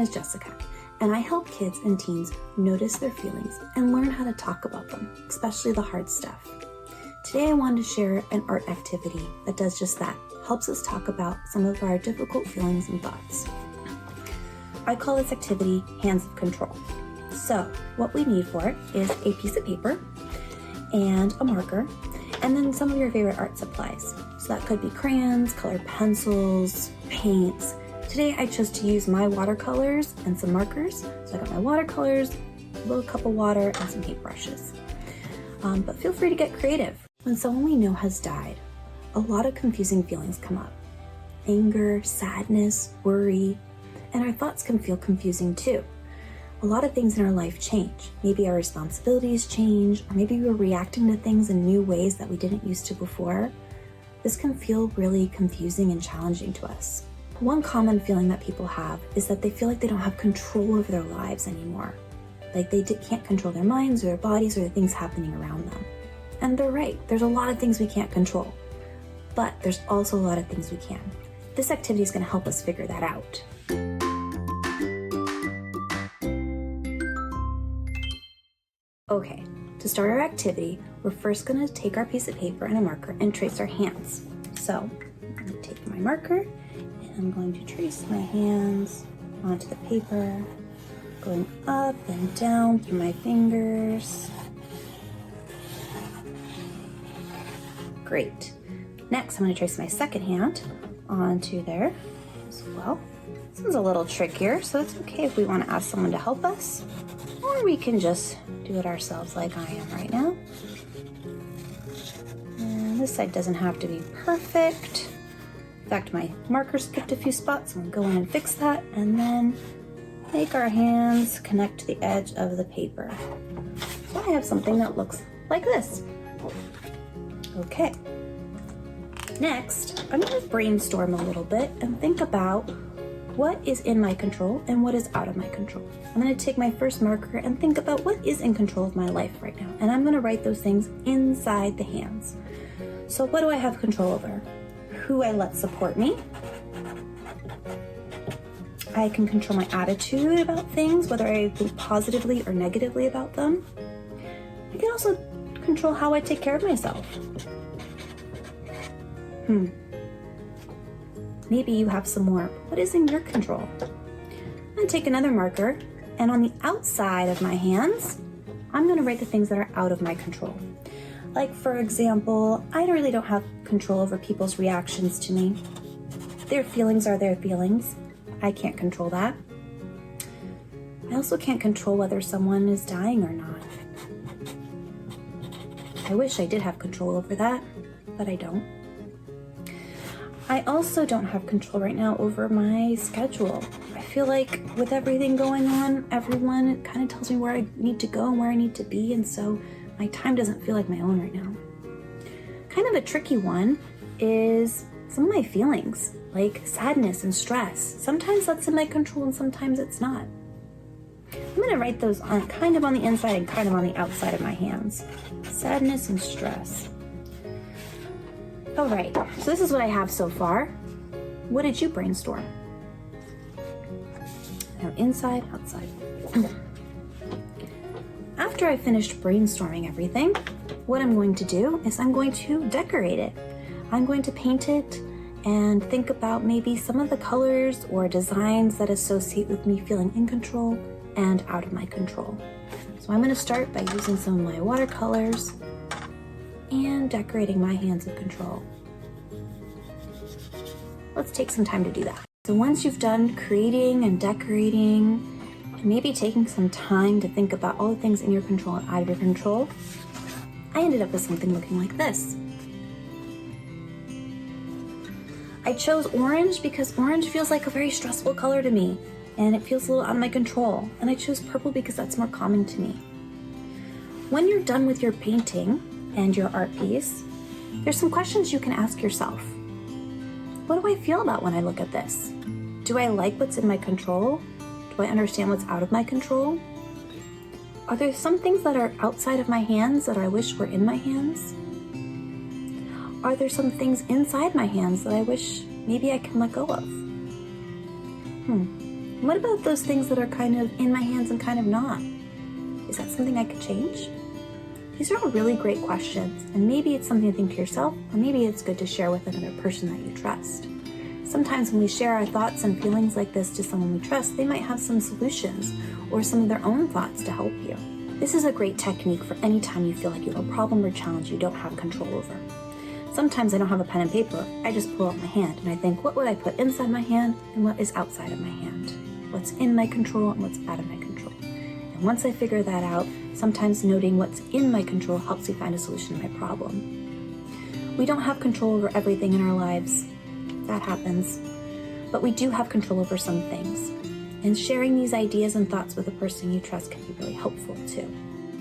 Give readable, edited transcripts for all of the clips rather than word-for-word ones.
is Jessica, and I help kids and teens notice their feelings and learn how to talk about them, especially the hard stuff. Today I wanted to share an art activity that does just that, helps us talk about some of our difficult feelings and thoughts. I call this activity Hands of Control. So what we need for it is a piece of paper and a marker, and then some of your favorite art supplies. So that could be crayons, colored pencils, paints. Today I chose to use my watercolors and some markers. So I got my watercolors, a little cup of water, and some paintbrushes. But feel free to get creative. When someone we know has died, a lot of confusing feelings come up. Anger, sadness, worry, and our thoughts can feel confusing too. A lot of things in our life change. Maybe our responsibilities change, or maybe we're reacting to things in new ways that we didn't used to before. This can feel really confusing and challenging to us. One common feeling that people have is that they feel like they don't have control over their lives anymore. Like they can't control their minds or their bodies or the things happening around them. And they're right, there's a lot of things we can't control, but there's also a lot of things we can. This activity is going to help us figure that out. Okay, to start our activity, we're first going to take our piece of paper and a marker and trace our hands. So, I'm going to take my marker and I'm going to trace my hands onto the paper, going up and down through my fingers. Great. Next, I'm going to trace my second hand onto there as well. This one's a little trickier, so it's okay if we want to ask someone to help us, or we can just do it ourselves like I am right now. And this side doesn't have to be perfect. In fact, my marker skipped a few spots, so I'm going to go in and fix that, and then make our hands connect to the edge of the paper. So I have something that looks like this. Okay. Next, I'm going to brainstorm a little bit and think about what is in my control and what is out of my control. I'm going to take my first marker and think about what is in control of my life right now. And I'm going to write those things inside the hands. So what do I have control over? Who I let support me. I can control my attitude about things, whether I think positively or negatively about them. I can also control how I take care of myself. Maybe you have some more. What is in your control? I'm going to take another marker, and on the outside of my hands, I'm going to write the things that are out of my control. Like, for example, I really don't have control over people's reactions to me. Their feelings are their feelings. I can't control that. I also can't control whether someone is dying or not. I wish I did have control over that, but I don't. I also don't have control right now over my schedule. I feel like with everything going on, everyone kind of tells me where I need to go and where I need to be, and so my time doesn't feel like my own right now. Kind of a tricky one is some of my feelings, like sadness and stress. Sometimes that's in my control and sometimes it's not. I'm going to write those on kind of on the inside and kind of on the outside of my hands. Sadness and stress. All right, so this is what I have so far. What did you brainstorm? Now inside, outside. After I finished brainstorming everything, what I'm going to do is I'm going to decorate it. I'm going to paint it and think about maybe some of the colors or designs that associate with me feeling in control and out of my control. So I'm going to start by using some of my watercolors and decorating my hands of control. Let's take some time to do that. So once you've done creating and decorating, and maybe taking some time to think about all the things in your control and out of your control, I ended up with something looking like this. I chose orange because orange feels like a very stressful color to me, and it feels a little out of my control. And I chose purple because that's more calming to me. When you're done with your painting and your art piece, there's some questions you can ask yourself. What do I feel about when I look at this? Do I like what's in my control? Do I understand what's out of my control? Are there some things that are outside of my hands that I wish were in my hands? Are there some things inside my hands that I wish maybe I can let go of? And what about those things that are kind of in my hands and kind of not? Is that something I could change? These are all really great questions, and maybe it's something to think to yourself, or maybe it's good to share with another person that you trust. Sometimes when we share our thoughts and feelings like this to someone we trust, they might have some solutions or some of their own thoughts to help you. This is a great technique for any time you feel like you have a problem or challenge you don't have control over. Sometimes I don't have a pen and paper, I just pull out my hand and I think, what would I put inside my hand and what is outside of my hand? What's in my control and what's out of my control? And once I figure that out, sometimes noting what's in my control helps me find a solution to my problem. We don't have control over everything in our lives. That happens. But we do have control over some things. And sharing these ideas and thoughts with a person you trust can be really helpful too.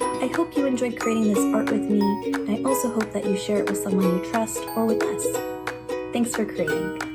I hope you enjoyed creating this art with me, and I also hope that you share it with someone you trust or with us. Thanks for creating.